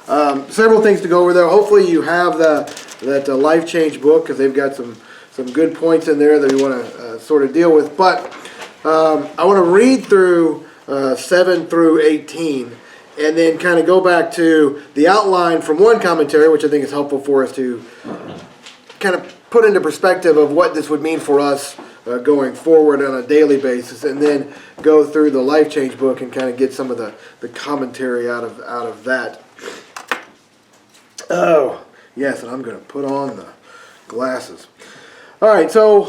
several things to go over there. Hopefully you have that Life Change book, because they've got some good points in there that we want to sort of deal with. But I want to read through 7 through 18, and then kind of go back to the outline from one commentary, which I think is helpful for us to kind of put into perspective of what this would mean for us going forward on a daily basis, and then go through the Life Change book and kind of get some of the commentary out of that. Oh, yes, and I'm going to put on the glasses. All right, so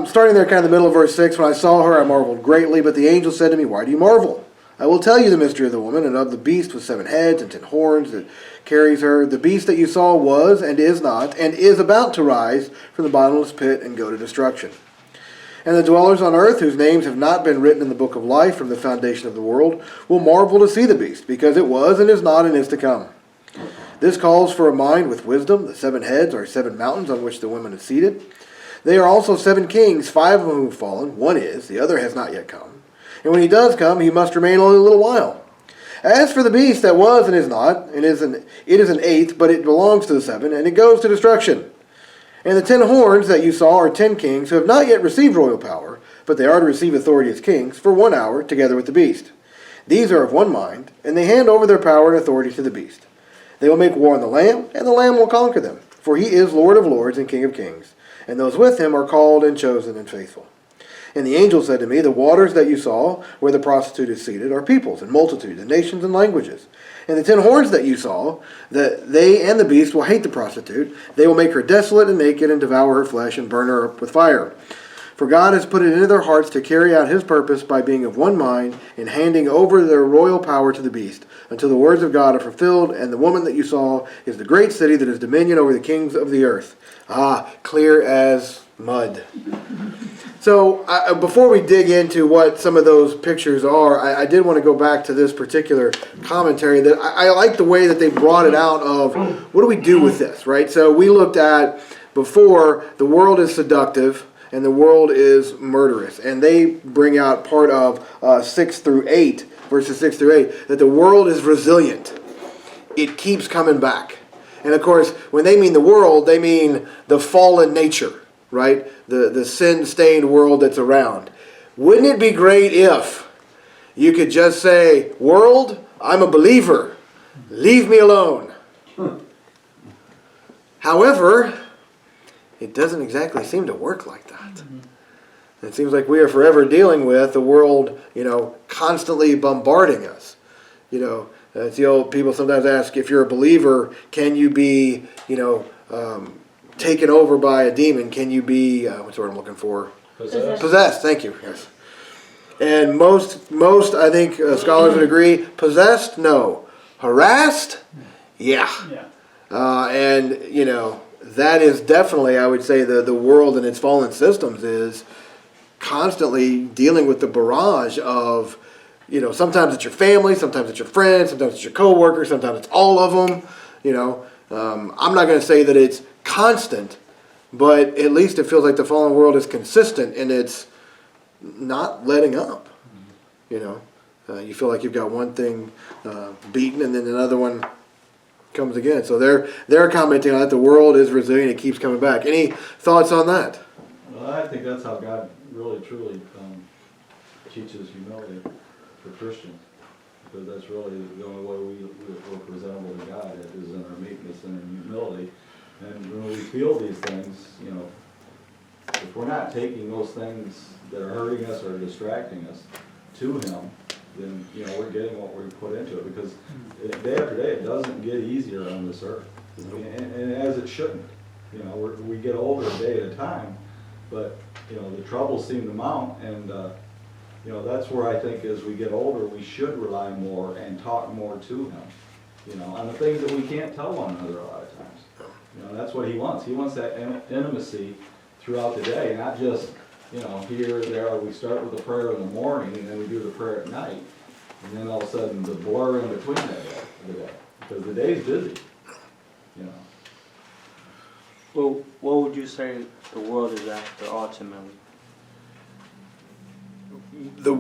starting there kind of the middle of verse 6, when I saw her, I marveled greatly, but the angel said to me, why do you marvel? I will tell you the mystery of the woman and of the beast with 7 heads and 10 horns that carries her. The beast that you saw was and is not, and is about to rise from the bottomless pit and go to destruction. And the dwellers on earth, whose names have not been written in the book of life from the foundation of the world, will marvel to see the beast, because it was and is not and is to come. This calls for a mind with wisdom. The 7 heads are 7 mountains on which the woman is seated. They are also 7 kings, 5 of whom have fallen. One is, the other has not yet come. And when he does come, he must remain only a little while. As for the beast that was and is not, it is an 8th, but it belongs to the 7, and it goes to destruction. And the 10 horns that you saw are 10 kings who have not yet received royal power, but they are to receive authority as kings for 1 hour together with the beast. These are of one mind, and they hand over their power and authority to the beast. They will make war on the Lamb, and the Lamb will conquer them, for he is Lord of lords and King of kings, and those with him are called and chosen and faithful. And the angel said to me, the waters that you saw, where the prostitute is seated, are peoples and multitudes and nations and languages. And the 10 horns that you saw, that they and the beast will hate the prostitute. They will make her desolate and naked and devour her flesh and burn her up with fire. For God has put it into their hearts to carry out his purpose by being of one mind and handing over their royal power to the beast, until the words of God are fulfilled, and the woman that you saw is the great city that has dominion over the kings of the earth. Clear as mud. So before we dig into what some of those pictures are, I did want to go back to this particular commentary. That I like the way that they brought it out of what do we do with this, right? So we looked at before the world is seductive and the world is murderous. And they bring out part of 6 through 8, verses 6 through 8, that the world is resilient. It keeps coming back. And of course, when they mean the world, they mean the fallen nature, right? The sin-stained world that's around. Wouldn't it be great if you could just say, world, I'm a believer. Leave me alone. However, it doesn't exactly seem to work like that. It seems like we are forever dealing with the world, constantly bombarding us. It's the old people sometimes ask, if you're a believer, can you be, taken over by a demon? Can you be, what's the word I'm looking for? Possessed, thank you, yes. And most I think scholars would agree, possessed, no. Harassed, yeah. That is definitely, I would say, the world and its fallen systems is constantly dealing with the barrage of, sometimes it's your family, sometimes it's your friends, sometimes it's your coworkers, sometimes it's all of them. I'm not going to say that it's constant, but at least it feels like the fallen world is consistent and it's not letting up. You feel like you've got one thing beaten and then another one comes again. So they're commenting on that. The world is resilient. It keeps coming back. Any thoughts on that? Well, I think that's how God really, truly teaches humility for Christians. Because that's really the only way we're presentable to God is in our meekness and in humility. And when we feel these things, if we're not taking those things that are hurting us or distracting us to Him, then we're getting what we put into it. Because day after day, it doesn't get easier on this earth, and as it shouldn't. We get older day at a time, but the troubles seem to mount, and that's where I think as we get older, we should rely more and talk more to Him. On the things that we can't tell one another a lot of times. That's what He wants. He wants that intimacy throughout the day, not just here or there. We start with a prayer in the morning, and then we do the prayer at night, and then all of a sudden the blur in between the day, because the day's busy. Well, what would you say the world is after ultimately? The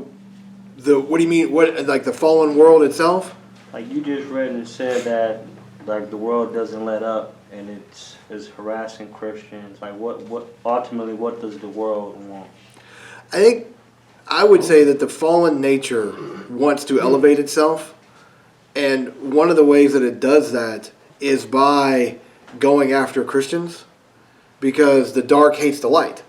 what do you mean? What, like the fallen world itself? Like you just read and said that like the world doesn't let up and it's harassing Christians. Like what ultimately what does the world want? I think I would say that the fallen nature wants to elevate itself, and one of the ways that it does that is by going after Christians, because the dark hates the light.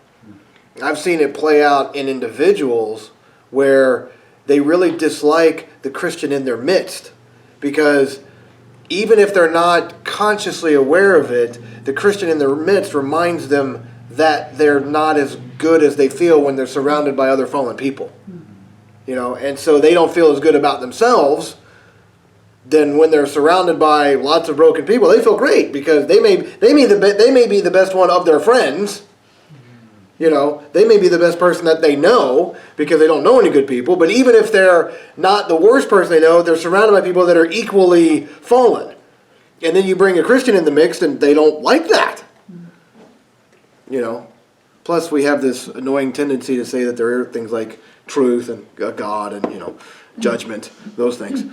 I've seen it play out in individuals where they really dislike the Christian in their midst, because even if they're not consciously aware of it, the Christian in their midst reminds them that they're not as good as they feel when they're surrounded by other fallen people. You know, and so they don't feel as good about themselves. Then when they're surrounded by lots of broken people, they feel great because they may be the best one of their friends. You know, they may be the best person that they know because they don't know any good people. But even if they're not the worst person they know, they're surrounded by people that are equally fallen. And then you bring a Christian in the mix and they don't like that. You know, plus we have this annoying tendency to say that there are things like truth and God and, you know, judgment, those things.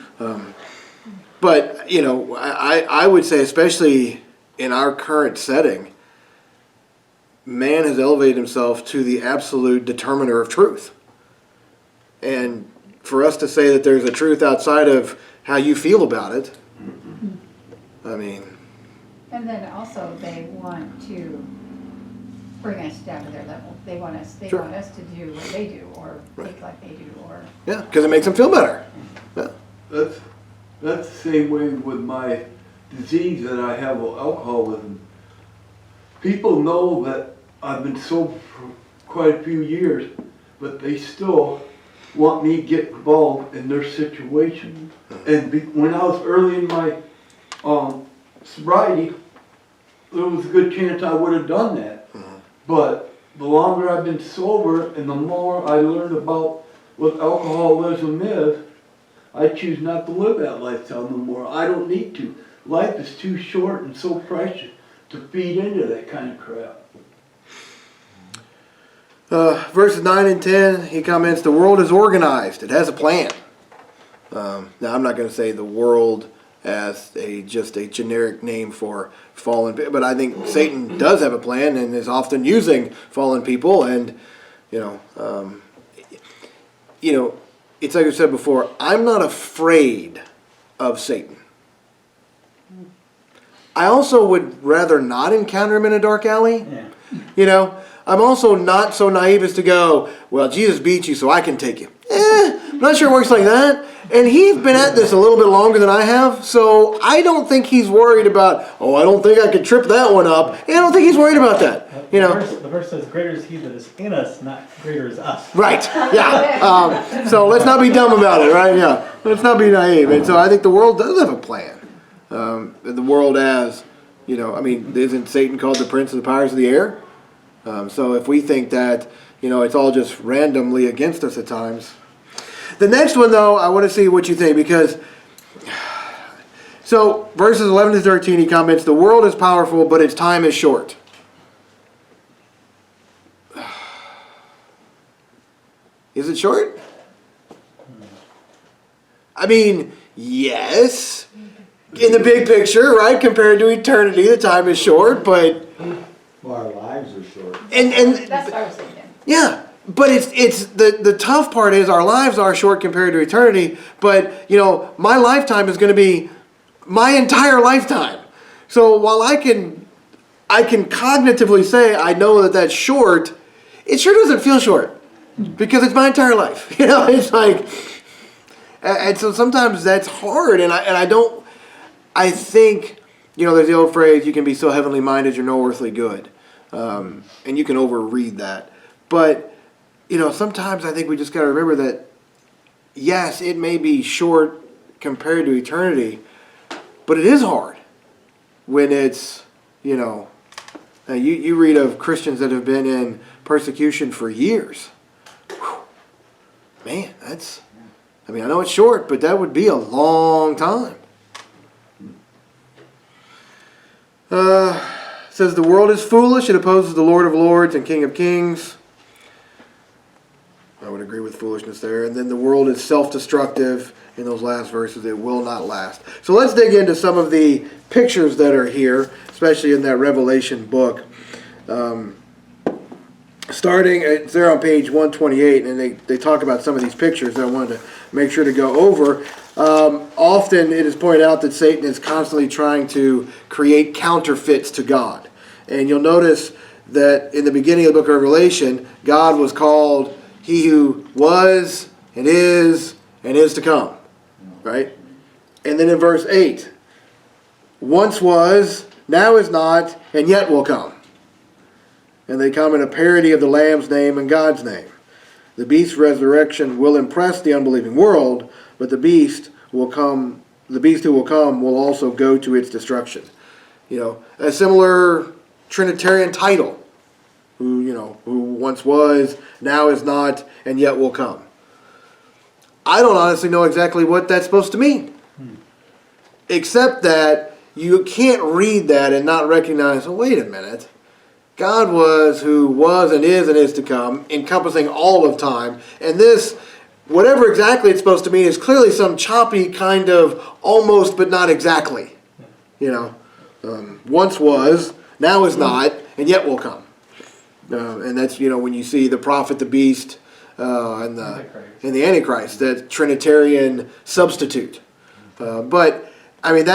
But, you know, I would say, especially in our current setting, man has elevated himself to the absolute determiner of truth. And for us to say that there's a truth outside of how you feel about it, I mean... And then also they want to bring us down to their level. They want us Sure. to do what they do, or Right. think like they do, or... Yeah, because it makes them feel better. Yeah. That's the same way with my disease that I have with alcoholism. People know that I've been sober for quite a few years, but they still want me to get involved in their situation. And when I was early in my sobriety, there was a good chance I would have done that. But the longer I've been sober and the more I learned about what alcoholism is, I choose not to live that lifestyle no more. I don't need to. Life is too short and so precious to feed into that kind of crap. Verses 9 and 10, he comments, the world is organized. It has a plan. Now, I'm not going to say the world as just a generic name for fallen people, but I think Satan does have a plan and is often using fallen people. And, you know, it's like I said before, I'm not afraid of Satan. I also would rather not encounter him in a dark alley. Yeah. You know, I'm also not so naive as to go, well, Jesus beat you, so I can take you. I'm not sure it works like that. And he's been at this a little bit longer than I have, so I don't think he's worried about, I don't think I could trip that one up. And I don't think he's worried about that. You know. The verse says, greater is he that is in us, not greater is us. Right, yeah. So let's not be dumb about it, right? Yeah. Let's not be naive. And so I think the world does have a plan. The world as, you know, I mean, isn't Satan called the prince of the powers of the air? So if we think that, you know, it's all just randomly against us at times. The next one, though, I want to see what you think, because, so verses 11 to 13, he comments, the world is powerful, but its time is short. Is it short? I mean, yes. In the big picture, right? Compared to eternity, the time is short, but... Well, our lives are short. And That's what I was thinking. yeah, but it's the tough part is our lives are short compared to eternity, but, you know, my lifetime is going to be my entire lifetime. So while I can cognitively say I know that that's short, it sure doesn't feel short because it's my entire life. You know, it's like, and so sometimes that's hard, and I think, you know, there's the old phrase, you can be so heavenly minded you're no earthly good, and you can overread that, but, you know, sometimes I think we just got to remember that, yes, it may be short compared to eternity, but it is hard when it's, you know, you read of Christians that have been in persecution for years. Whew. Man, I know it's short, but that would be a long time. Says the world is foolish, it opposes the Lord of Lords and King of Kings. I would agree with foolishness there. And then the world is self-destructive in those last verses. It will not last. So let's dig into some of the pictures that are here, especially in that Revelation book. Starting, it's there on page 128, and they talk about some of these pictures that I wanted to make sure to go over. Often it is pointed out that Satan is constantly trying to create counterfeits to God. And you'll notice that in the beginning of the book of Revelation, God was called He who was and is to come. Right? And then in verse 8, once was, now is not, and yet will come. And they come in a parody of the Lamb's name and God's name. The beast's resurrection will impress the unbelieving world, but the beast who will come will also go to its destruction. You know, a similar Trinitarian title, who once was, now is not, and yet will come. I don't honestly know exactly what that's supposed to mean. Except that you can't read that and not recognize, oh, wait a minute. God was who was and is to come, encompassing all of time. And this, whatever exactly it's supposed to mean, is clearly some choppy kind of almost but not exactly. Once was, now is not, and yet will come. And that's, when you see the prophet, the beast, and the Antichrist, that Trinitarian substitute. But, I mean,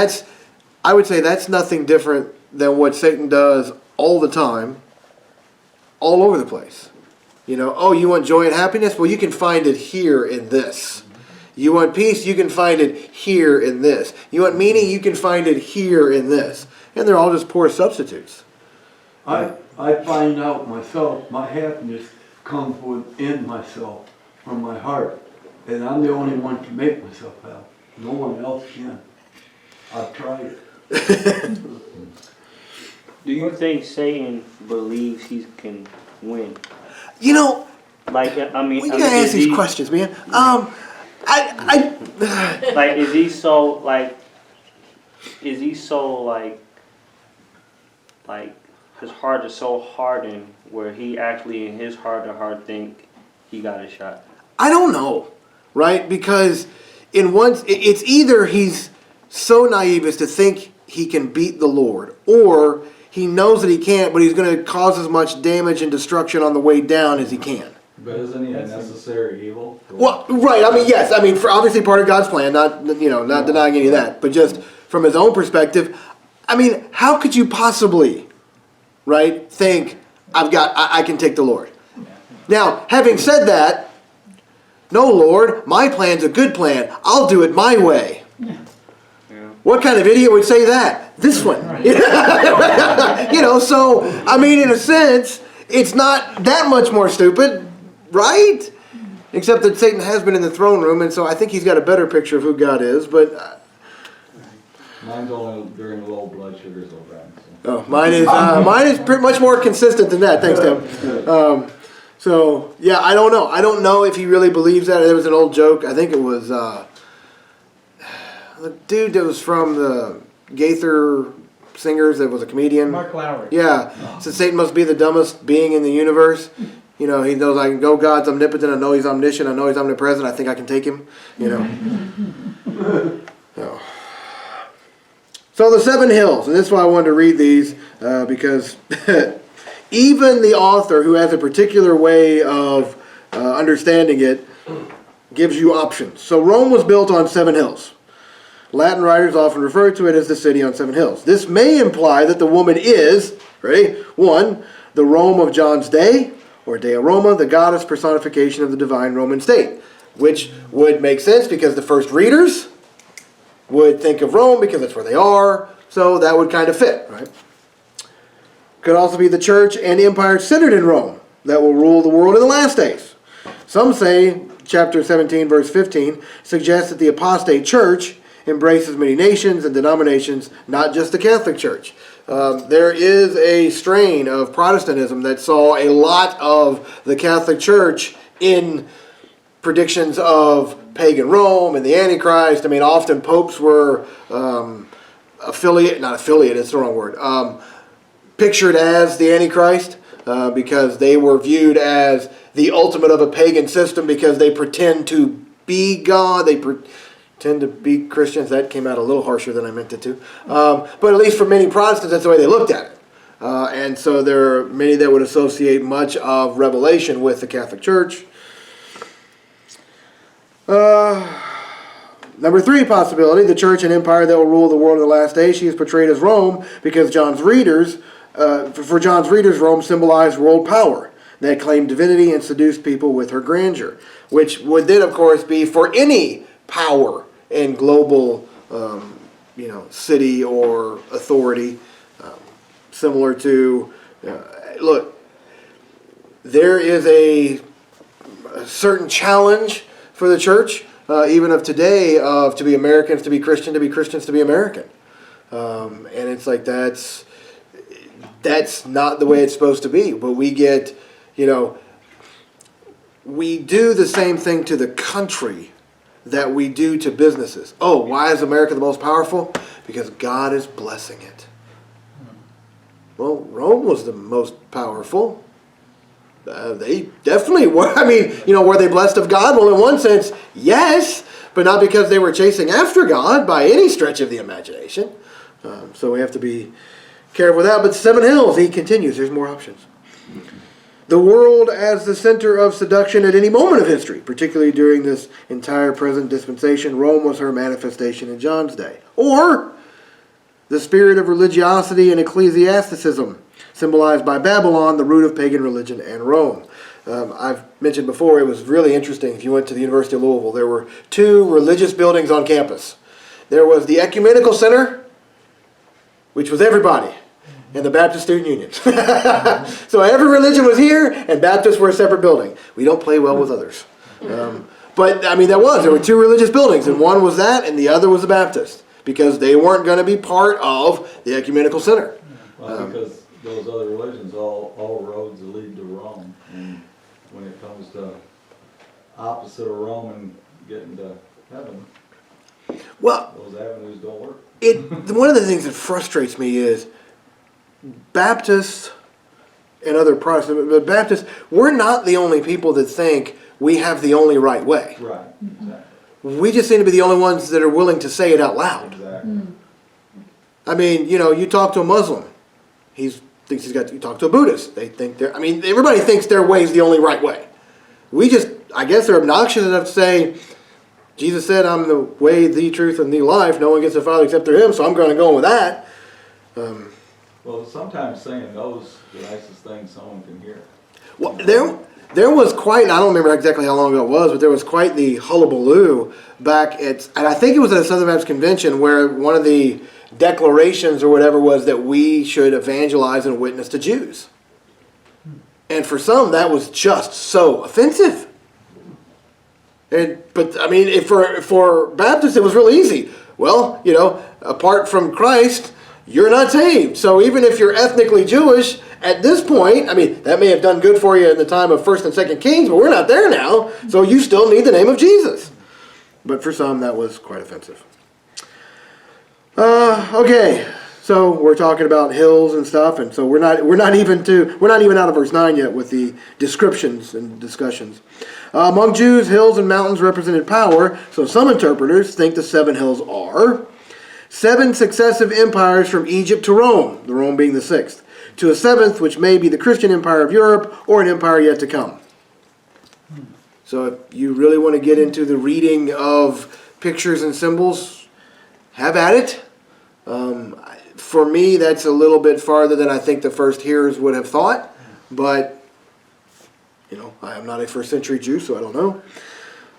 I would say that's nothing different than what Satan does all the time, all over the place. Oh, you want joy and happiness? Well, you can find it here in this. You want peace? You can find it here in this. You want meaning? You can find it here in this. And they're all just poor substitutes. I find out myself, my happiness comes within myself, from my heart. And I'm the only one to make myself happy. No one else can. I've tried it. Do you think Satan believes he can win? Like, you gotta ask these questions, man. Like, is he so his heart is so hardened where he actually in his heart to heart think he got a shot? I don't know, right? Because it's either he's so naive as to think he can beat the Lord, or he knows that he can't, but he's going to cause as much damage and destruction on the way down as he can. But isn't he a necessary evil? Well, right. I mean, yes. I mean, for obviously part of God's plan. Not denying any of that. But just from his own perspective, I mean, how could you possibly, right, think I can take the Lord? Now, having said that, no, Lord, my plan's a good plan. I'll do it my way. What kind of idiot would say that? This one. So, I mean, in a sense, it's not that much more stupid, right? Except that Satan has been in the throne room, and so I think he's got a better picture of who God is, but... Mine's only during low blood sugars, though, Brian. Oh, mine is pretty much more consistent than that, thanks, Tim. So, yeah, I don't know. I don't know if he really believes that. There was an old joke. I think it was... the dude that was from the Gaither Singers, that was a comedian. Mark Lowry. Yeah. So Satan must be the dumbest being in the universe. He knows I can go, God's omnipotent, I know he's omniscient, I know he's omnipresent, I think I can take him. So the 7 hills, and this is why I wanted to read these, because even the author, who has a particular way of understanding it, gives you options. So Rome was built on 7 hills. Latin writers often refer to it as the city on 7 hills. This may imply that the woman is, ready? 1, the Rome of John's day, or Dea Roma, the goddess personification of the divine Roman state, which would make sense because the first readers would think of Rome because that's where they are, so that would kind of fit, right? Could also be the church and empire centered in Rome that will rule the world in the last days. Some say, chapter 17, verse 15, suggests that the apostate church embraces many nations and denominations, not just the Catholic Church. There is a strain of Protestantism that saw a lot of the Catholic Church in predictions of pagan Rome and the Antichrist. I mean, often popes were pictured as the Antichrist because they were viewed as the ultimate of a pagan system because they pretend to be God. They pretend to be Christians. That came out a little harsher than I meant it to. But at least for many Protestants, that's the way they looked at it. And so there are many that would associate much of Revelation with the Catholic Church. Number 3 possibility, the church and empire that will rule the world in the last days. She is portrayed as Rome because for John's readers, Rome symbolized world power that claimed divinity and seduced people with her grandeur, which would then, of course, be for any power in global, city or authority, similar to, look, there is a certain challenge for the church, even of today, of to be Americans, to be Christian, to be Christians, to be American. And it's like that's not the way it's supposed to be. But we get, we do the same thing to the country that we do to businesses. Oh, why is America the most powerful? Because God is blessing it. Well, Rome was the most powerful. They definitely were. I mean, were they blessed of God? Well, in one sense, yes, but not because they were chasing after God by any stretch of the imagination. So we have to be careful with that. But 7 Hills, he continues. There's more options. The world as the center of seduction at any moment of history, particularly during this entire present dispensation. Rome was her manifestation in John's day. Or the spirit of religiosity and ecclesiasticism, symbolized by Babylon, the root of pagan religion, and Rome. I've mentioned before, it was really interesting. If you went to the University of Louisville, there were 2 religious buildings on campus. There was the Ecumenical Center, which was everybody, and the Baptist Student Union. So every religion was here, and Baptists were a separate building. We don't play well with others. But, there were 2 religious buildings, and one was that, and the other was the Baptist, because they weren't going to be part of the Ecumenical Center. Well, because those other religions, all roads lead to Rome. And when it comes to opposite of Rome and getting to heaven, Well, those avenues don't work. one of the things that frustrates me is Baptists and other Protestants, but Baptists, we're not the only people that think we have the only right way. Right, exactly. We just seem to be the only ones that are willing to say it out loud. Exactly. I mean, you talk to a Muslim, you talk to a Buddhist, they think everybody thinks their way is the only right way. I guess they're obnoxious enough to say, Jesus said, I'm the way, the truth, and the life. No one gets to the Father except through him, so I'm going to go with that. Well, sometimes saying no is the nicest thing someone can hear. Well, there was quite, I don't remember exactly how long ago it was, but there was quite the hullabaloo back and I think it was at a Southern Baptist convention where one of the declarations or whatever was that we should evangelize and witness to Jews. And for some, that was just so offensive. But for Baptists, it was real easy. Well, apart from Christ, you're not saved. So even if you're ethnically Jewish, at this point, that may have done good for you in the time of 1st and 2nd Kings, but we're not there now. So you still need the name of Jesus. But for some, that was quite offensive. Okay, so we're talking about hills and stuff, and so we're not even out of verse 9 yet with the descriptions and discussions. Among Jews, hills and mountains represented power. So some interpreters think the 7 hills are 7 successive empires from Egypt to Rome, the Rome being the 6th, to a 7th, which may be the Christian empire of Europe or an empire yet to come. So if you really want to get into the reading of pictures and symbols, have at it. For me, that's a little bit farther than I think the first hearers would have thought, but I am not a 1st century Jew, so I don't know.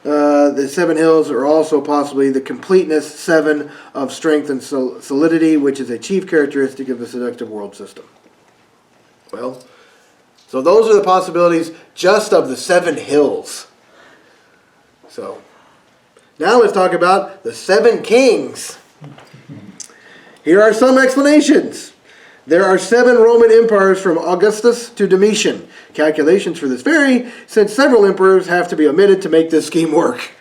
The 7 hills are also possibly the completeness 7 of strength and solidity, which is a chief characteristic of the seductive world system. Well, so those are the possibilities just of the 7 hills. So, now let's talk about the 7 kings. Here are some explanations. There are 7 Roman empires from Augustus to Domitian. Calculations for this vary, since several emperors have to be omitted to make this scheme work.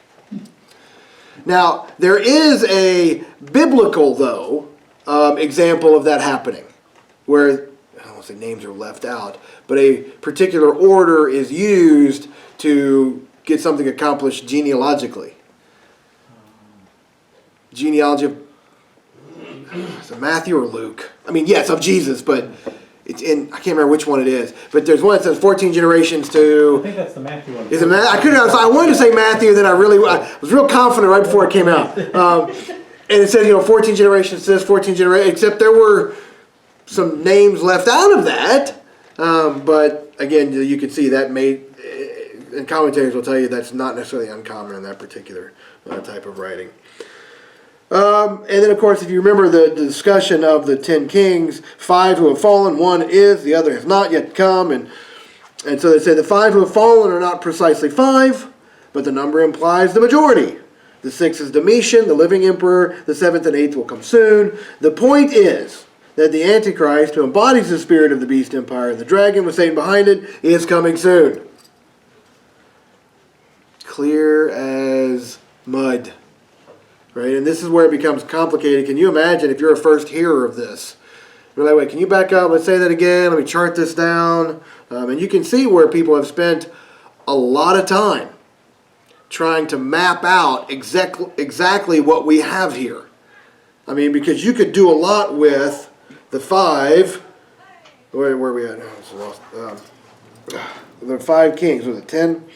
Now, there is a biblical, though, example of that happening, where I don't want to say names are left out, but a particular order is used to get something accomplished genealogically. Genealogy of, is it Matthew or Luke? I mean, yes, of Jesus, but it's in, I can't remember which one it is. But there's one that says 14 generations I to, think that's the Matthew one. is it Matthew? I wanted to say Matthew, then I was real confident right before it came out. And it says, 14 generations to this, 14 generations, except there were some names left out of that. But again, you can see that and commentators will tell you that's not necessarily uncommon in that particular type of writing. And then, of course, if you remember the discussion of the 10 kings, 5 who have fallen, 1 is, the other has not yet come. And so they say the 5 who have fallen are not precisely 5, but the number implies the majority. The 6th is Domitian, the living emperor. The 7th and 8th will come soon. The point is that the Antichrist, who embodies the spirit of the beast empire and the dragon with Satan behind it, is coming soon. Clear as mud. Right? And this is where it becomes complicated. Can you imagine if you're a first hearer of this? You're like, wait, can you back up? Let's say that again. Let me chart this down. And you can see where people have spent a lot of time trying to map out exactly what we have here. I mean, because you could do a lot with the 5. Where are we at now? The 5 kings. Was it 10?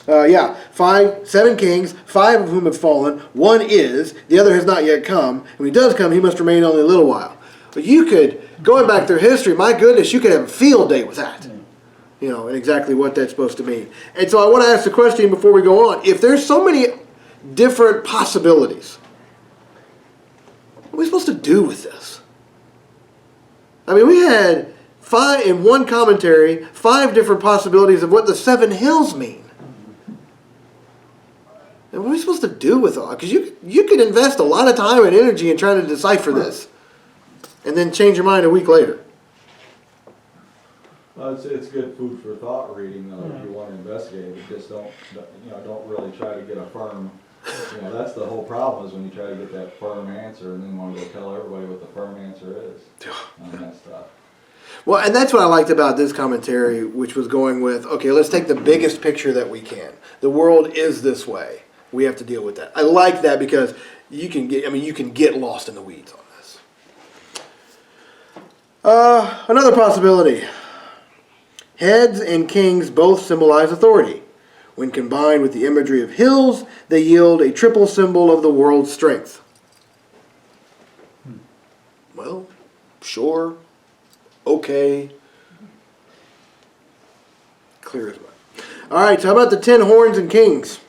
7 kings, 5 of whom have fallen. 1 is, the other has not yet come. And when he does come, he must remain only a little while. But you could, going back through history, my goodness, you could have a field day with that. And exactly what that's supposed to mean. And so I want to ask the question before we go on. If there's so many different possibilities, what are we supposed to do with this? I mean, we had 5, in one commentary, 5 different possibilities of what the 7 hills mean. And what are we supposed to do with all? Because you could invest a lot of time and energy in trying to decipher this, and then change your mind a week later. It's good food for thought reading though, if you want to investigate it. Just don't really try to get a firm. That's the whole problem is when you try to get that firm answer and then want to go tell everybody what the firm answer is on that stuff. Well, and that's what I liked about this commentary, which was going with, okay, let's take the biggest picture that we can. The world is this way. We have to deal with that. I like that because you can get lost in the weeds on this. Another possibility. Heads and kings both symbolize authority. When combined with the imagery of hills, they yield a triple symbol of the world's strength. Well, sure. Okay. Clear as mud. All right, so how about the 10 horns and kings?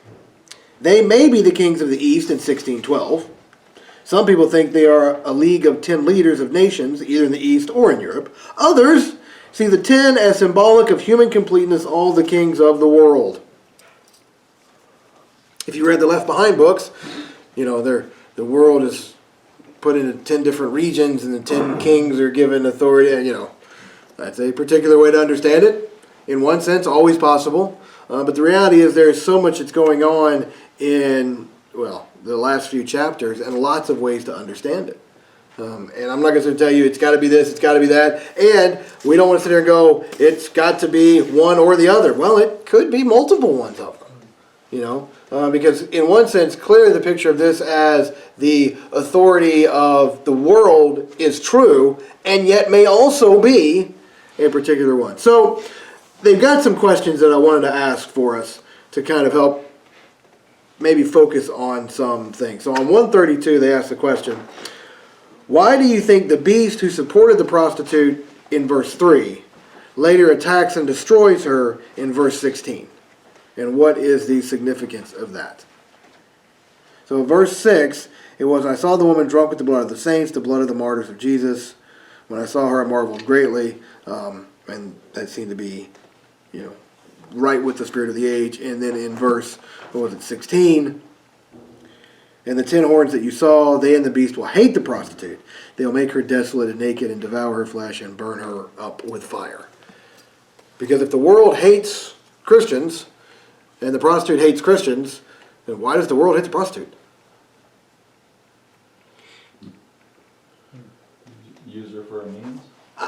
They may be the kings of the East in 1612. Some people think they are a league of 10 leaders of nations, either in the East or in Europe. Others see the 10 as symbolic of human completeness, all the kings of the world. If you read the Left Behind books, the world is put into 10 different regions and the 10 kings are given authority. That's a particular way to understand it. In one sense, always possible. But the reality is there is so much that's going on in, the last few chapters and lots of ways to understand it. And I'm not going to tell you it's got to be this, it's got to be that. And we don't want to sit there and go, it's got to be one or the other. Well, it could be multiple ones of them. Because in one sense, clearly the picture of this as the authority of the world is true, and yet may also be a particular one. So they've got some questions that I wanted to ask for us to kind of help maybe focus on some things. So on 132, they asked the question, why do you think the beast who supported the prostitute in verse 3 later attacks and destroys her in verse 16? And what is the significance of that? So verse 6, it was, I saw the woman drunk with the blood of the saints, the blood of the martyrs of Jesus. When I saw her, I marveled greatly. And that seemed to be, right with the spirit of the age. And then in verse, 16? And the 10 horns that you saw, they and the beast will hate the prostitute. They will make her desolate and naked and devour her flesh and burn her up with fire. Because if the world hates Christians and the prostitute hates Christians, then why does the world hate the prostitute? Use her for a means?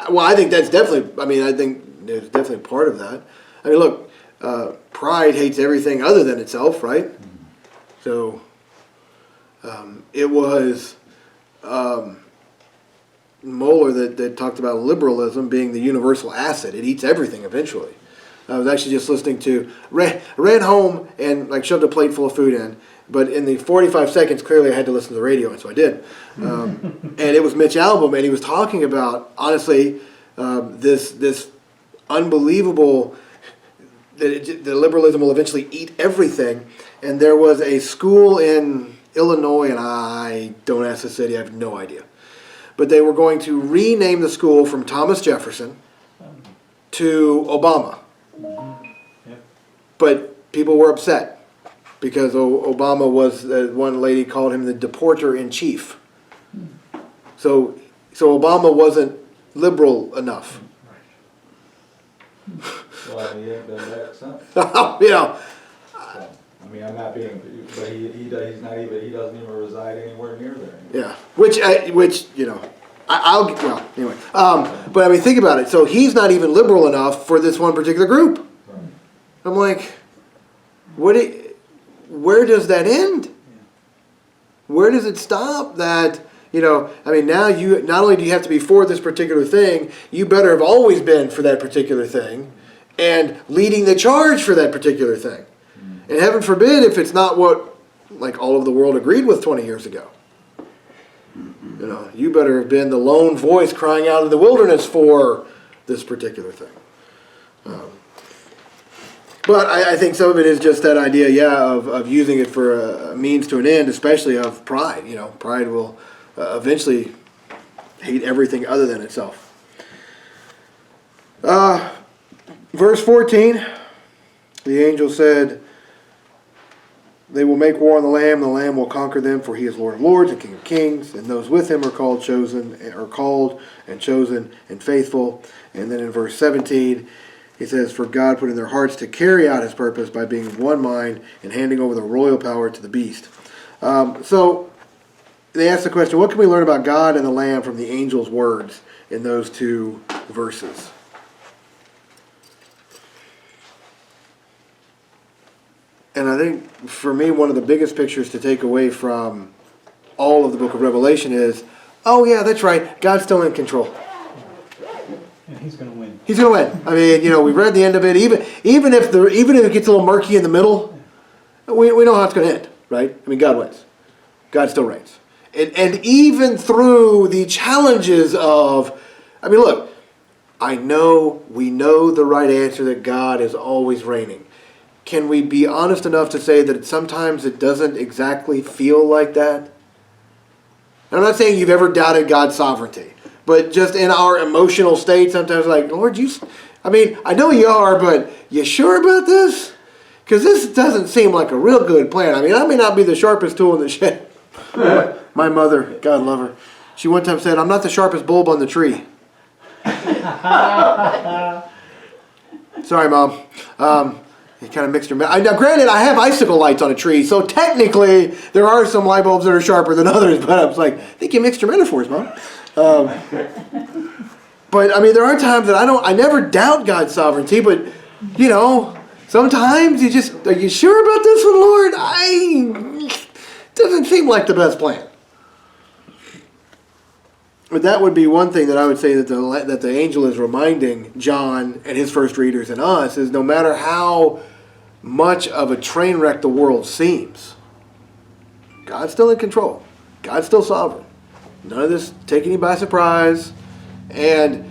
Well, I think that's definitely, I mean, I think there's definitely part of that. I mean, look, pride hates everything other than itself, right? So, it was Moeller that talked about liberalism being the universal acid. It eats everything eventually. I was actually just listening to, ran home and like shoved a plate full of food in, but in the 45 seconds, clearly I had to listen to the radio, and so I did. And it was Mitch Albom, and he was talking about, honestly, this unbelievable, the liberalism will eventually eat everything. And there was a school in Illinois, and I don't ask the city, I have no idea. But they were going to rename the school from Thomas Jefferson to Obama. Yep. But people were upset because Obama was, one lady called him the deporter in chief. So Obama wasn't liberal enough. Well, he ain't been that since. You know, So, I mean, I'm not being, but he's not even, he doesn't even reside anywhere near there. yeah. Which you know, well, anyway. But I mean, think about it. So he's not even liberal enough for this one particular group. Right. I'm like, where does that end? Where does it stop? That, you know, I mean, now you not only do you have to be for this particular thing, you better have always been for that particular thing, and leading the charge for that particular thing. And heaven forbid if it's not what like all of the world agreed with 20 years ago. You know, you better have been the lone voice crying out in the wilderness for this particular thing. But I think some of it is just that idea, of using it for a means to an end, especially of pride. You know, pride will eventually hate everything other than itself. Verse 14, the angel said, they will make war on the Lamb will conquer them, for he is Lord of lords and King of kings, and those with him are called and chosen and faithful. And then in verse 17, he says, for God put in their hearts to carry out his purpose by being of one mind and handing over the royal power to the beast. So they ask the question, what can we learn about God and the Lamb from the angel's words in those two verses? And I think, for me, one of the biggest pictures to take away from all of the book of Revelation is, oh yeah, that's right, God's still in control. And he's going to win. He's going to win. I mean, you know, we've read the end of it. Even if it gets a little murky in the middle, we know how it's going to end, right? I mean, God wins. God still reigns. And even through the challenges of, I mean, look, we know the right answer, that God is always reigning. Can we be honest enough to say that sometimes it doesn't exactly feel like that? I'm not saying you've ever doubted God's sovereignty, but just in our emotional state, sometimes like, Lord, I know you are, but you sure about this? Because this doesn't seem like a real good plan. I mean, I may not be the sharpest tool in the shed. My mother, God love her, she one time said, I'm not the sharpest bulb on the tree. Sorry, Mom. It kind of mixed your... Now, granted, I have icicle lights on a tree, so technically there are some light bulbs that are sharper than others, but I was like, I think you mixed your metaphors, Mom. But, I mean, there are times that I never doubt God's sovereignty, but, you know, sometimes you just, are you sure about this one, Lord? Doesn't seem like the best plan. But that would be one thing that I would say that the angel is reminding John and his first readers and us is, no matter how much of a train wreck the world seems, God's still in control. God's still sovereign. None of this taking you by surprise. And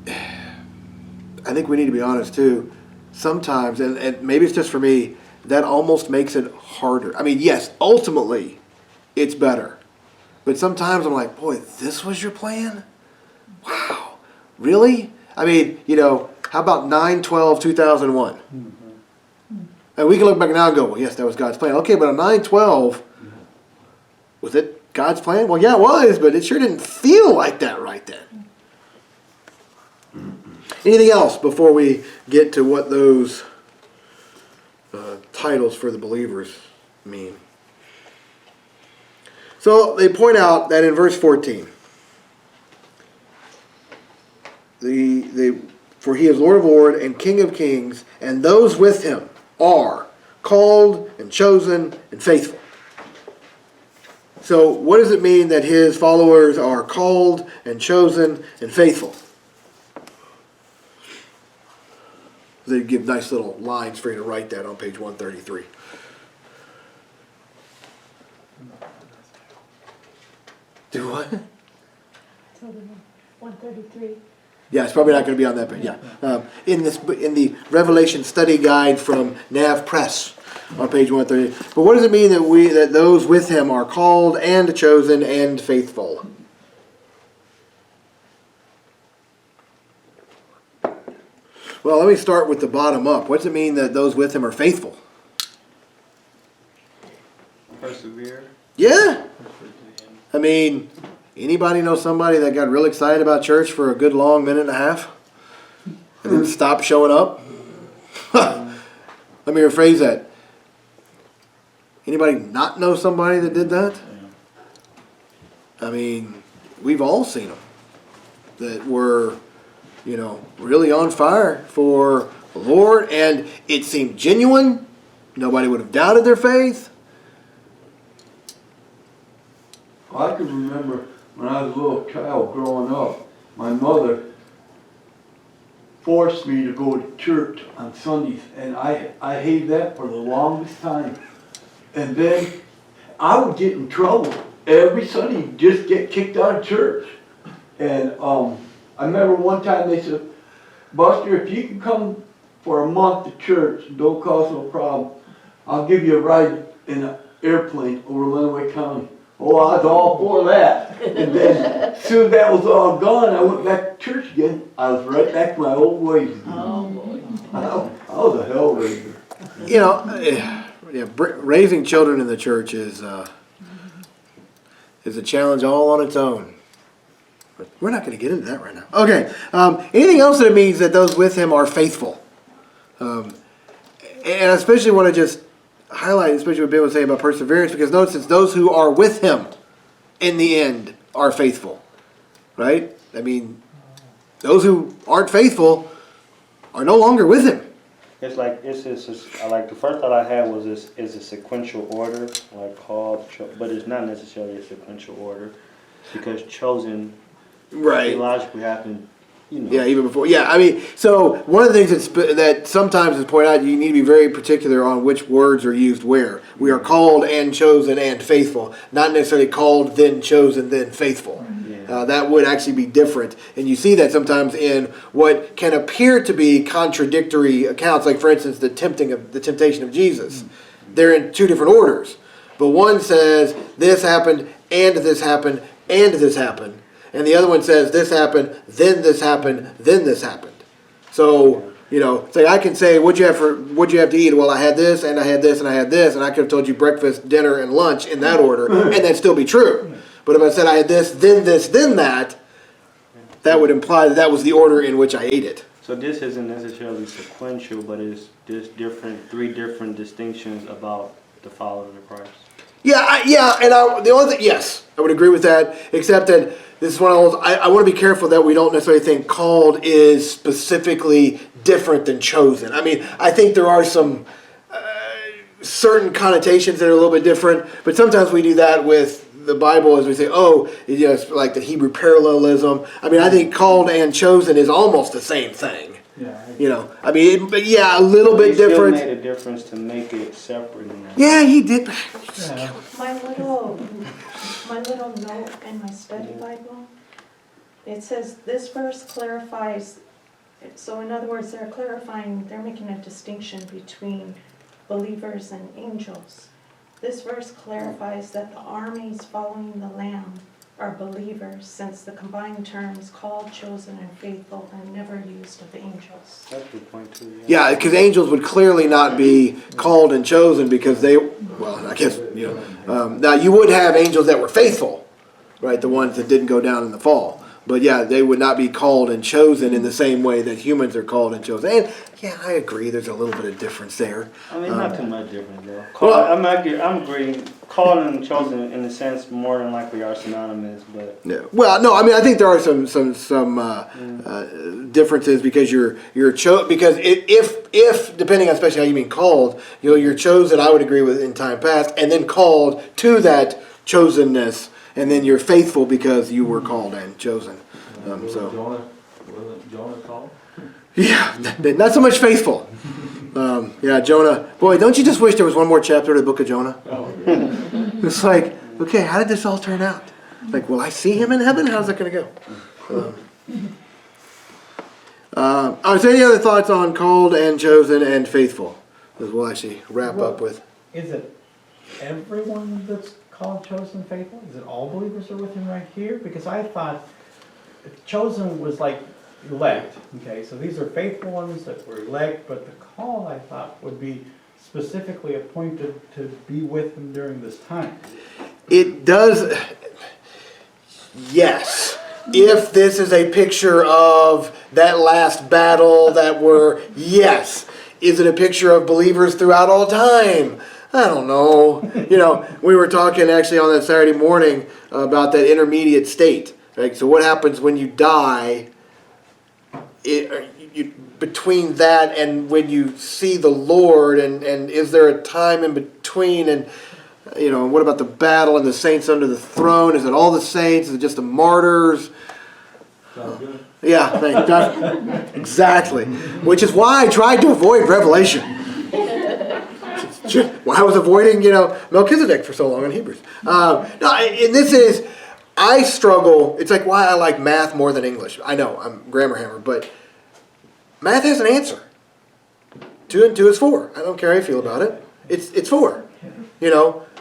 I think we need to be honest too. Sometimes, and maybe it's just for me, that almost makes it harder. I mean, yes, ultimately it's better. But sometimes I'm like, boy, this was your plan? Wow. Really? I mean, you know, how about 9/12/2001? And we can look back now and go, well, yes, that was God's plan. Okay, but on 9/12, was it God's plan? Well, yeah, it was, but it sure didn't feel like that right then. Anything else before we get to what those titles for the believers mean? So they point out that in verse 14, for he is Lord of Lords and King of Kings, and those with him are called and chosen and faithful. So what does it mean that his followers are called and chosen and faithful? They give nice little lines for you to write that on page 133. Do what? 133. Yeah, it's probably not going to be on that page. Yeah, in the Revelation Study Guide from Nav Press on page 130. But what does it mean that those with him are called and chosen and faithful? Well, let me start with the bottom up. What does it mean that those with him are faithful? Persevere. Yeah. I mean, anybody know somebody that got real excited about church for a good long minute and a half and then stopped showing up? Let me rephrase that. Anybody not know somebody that did that? I mean, we've all seen them that were, really on fire for the Lord, and it seemed genuine. Nobody would have doubted their faith. I can remember when I was a little child growing up, my mother forced me to go to church on Sundays, and I hated that for the longest time. And then I would get in trouble every Sunday, just get kicked out of church. And I remember one time they said, Buster, if you can come for a month to church, don't cause no problem, I'll give you a ride in an airplane over Lenawee County. Oh, I was all for that. And then as soon as that was all gone, I went back to church again. I was right back to my old ways again. Oh, boy. I was a hell raiser. Raising children in the church is a challenge all on its own. But we're not going to get into that right now. Okay. Anything else that it means that those with him are faithful? And I especially want to just highlight, especially what Bill was saying about perseverance, because notice it's those who are with him in the end are faithful. Right? I mean, those who aren't faithful are no longer with him. It's like like the first thought I had was this is a sequential order, like called, but it's not necessarily a sequential order, because chosen Right. logically happened. Yeah, even before. Yeah, I mean, so one of the things that sometimes is pointed out, you need to be very particular on which words are used where. We are called and chosen and faithful, not necessarily called, then chosen, then faithful. Yeah. That would actually be different. And you see that sometimes in what can appear to be contradictory accounts, like, for instance, the temptation of Jesus. They're in two different orders. But one says, this happened, and this happened, and this happened. And the other one says, this happened, then this happened, then this happened. So, say I can say, what'd you have to eat? Well, I had this, and I had this, and I had this, and I could have told you breakfast, dinner, and lunch in that order, and that'd still be true. But if I said I had this, then that would imply that was the order in which I ate it. So this isn't necessarily sequential, but it's just three different distinctions about the followers of Christ. The only thing, yes, I would agree with that, except that this is one of those, I want to be careful that we don't necessarily think called is specifically different than chosen. I mean, I think there are some certain connotations that are a little bit different, but sometimes we do that with the Bible as we say, it's like the Hebrew parallelism. I mean, I think called and chosen is almost the same thing. Yeah. A little bit different. He still made a difference to make it separate. Yeah, he did. Yeah. My little note in my study Bible, it says this verse clarifies, so in other words, they're making a distinction between believers and angels. This verse clarifies that the armies following the Lamb are believers, since the combined terms called, chosen, and faithful are never used of angels. That's a good point too. Yeah, because angels would clearly not be called and chosen because now you would have angels that were faithful, right? The ones that didn't go down in the fall. But yeah, they would not be called and chosen in the same way that humans are called and chosen. And yeah, I agree. There's a little bit of difference there. I mean, not too much different though. Well- I'm agreeing. Called and chosen in a sense more than likely are synonymous, but No. Well, no. I mean, I think there are some differences because because if depending on especially how you mean called, you're chosen. I would agree with in time past, and then called to that chosenness, and then you're faithful because you were called and chosen. Wasn't So Jonah called? yeah, not so much faithful. Yeah, Jonah. Boy, don't you just wish there was one more chapter to the book of Jonah? Oh, It's like, okay, how did this all turn out? Like, will I see him in heaven? How's that going to go? Are there any other thoughts on called and chosen and faithful? As we'll actually wrap up with. Is it everyone that's called, chosen, faithful? Is it all believers are with him right here? Because I thought chosen was like elect. Okay, so these are faithful ones that were elect, but the call I thought would be specifically appointed to be with him during this time. It does, yes. If this is a picture of that last battle that were, yes. Is it a picture of believers throughout all time? I don't know. We were talking actually on that Saturday morning about that intermediate state. Right? So what happens when you die? Between that and when you see the Lord, and is there a time in between? And what about the battle and the saints under the throne? Is it all the saints? Is it just the martyrs? Sounds good. Yeah, exactly. Which is why I tried to avoid Revelation. Why I was avoiding, Melchizedek for so long in Hebrews. I struggle. It's like why I like math more than English. I know, I'm grammar hammer, but math has an answer. 2 and 2 is 4. I don't care how you feel about it. It's 4.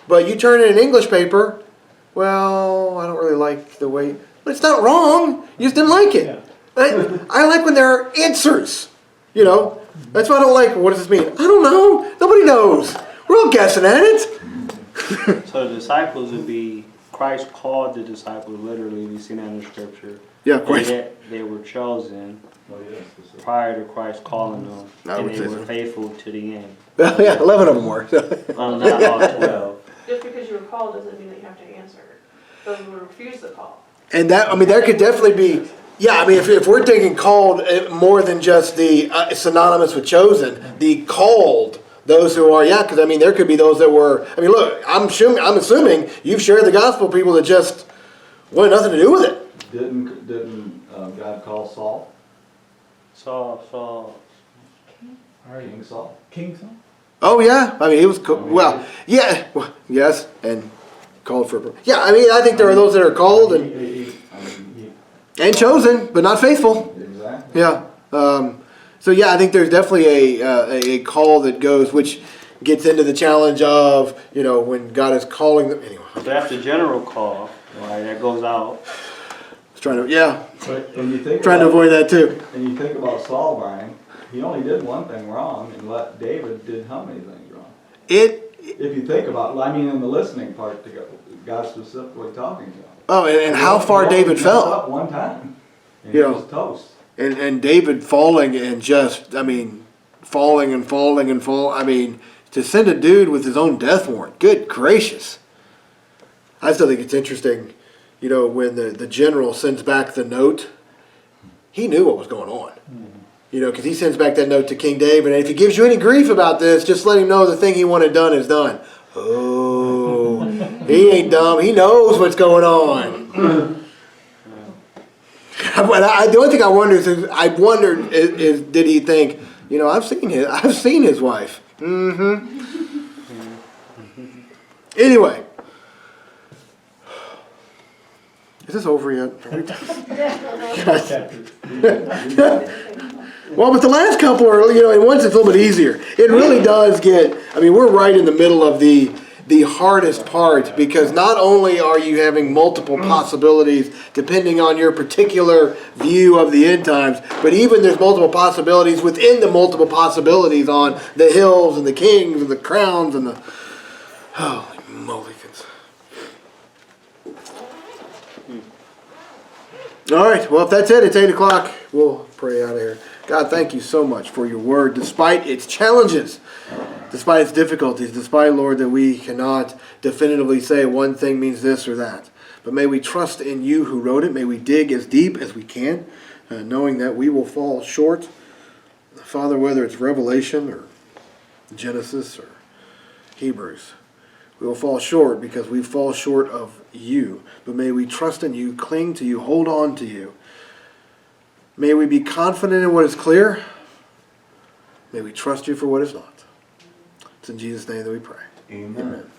But you turn in an English paper, well, I don't really like the way. But it's not wrong. You just didn't like it. Yeah. I like when there are answers. That's why I don't like. What does this mean? I don't know. Nobody knows. We're all guessing at it. so the disciples would be Christ called the disciples literally. We see that in the scripture. Yeah, And Christ. yet they were chosen Oh, yeah, specific. prior to Christ calling them, I and would they say were so. faithful to the end. Yeah, 11 of them were. Well, not all 12. Just because you were called doesn't mean that you have to answer. Those who refuse the call. And there could definitely be. Yeah, if we're taking called more than just the synonymous with chosen, the called. Those who are, because there could be those that were. Look, I'm assuming you've shared the gospel with people that just wanted nothing to do with it. Didn't God call Saul? Saul. All right, King Saul? King Saul? Oh yeah, he was yes, and called for. Yeah, I think there are those that are called and chosen, but not faithful. Exactly. Yeah. So yeah, I think there's definitely a call that goes, which gets into the challenge of when God is calling them. Anyway, So that's the general call, right? That goes out. I was trying to And you think trying to about- avoid that too. And you think about Saul, Brian, he only did one thing wrong, and let David did how many things wrong? If you think about it, in the listening part, God specifically talking to him. And how far He only David messed fell. up one time, and You he know. was toast. And David falling and just, falling and falling and fall. To send a dude with his own death warrant. Good gracious. I still think it's interesting, when the general sends back the note, he knew what was going on. Because he sends back that note to King David, and if he gives you any grief about this, just let him know the thing he wanted done is done. Oh, he ain't dumb. He knows what's going on. The only thing I wonder is did he think, I've seen his wife. Anyway, is this over yet? Well, but the last couple are, and once it's a little bit easier. It really does get. We're right in the middle of the hardest part, because not only are you having multiple possibilities depending on your particular view of the end times, but even there's multiple possibilities within the multiple possibilities on the hills and the kings and the crowns and the holy molikins. All right, well, if that's it, it's 8 o'clock. We'll pray out of here. God, thank you so much for your word, despite its challenges, despite its difficulties, despite, Lord, that we cannot definitively say one thing means this or that. But may we trust in you who wrote it. May we dig as deep as we can, knowing that we will fall short. Father, whether it's Revelation or Genesis or Hebrews, we will fall short because we fall short of you. But may we trust in you, cling to you, hold on to you. May we be confident in what is clear. May we trust you for what is not. It's in Jesus' name that we pray. Amen. Amen.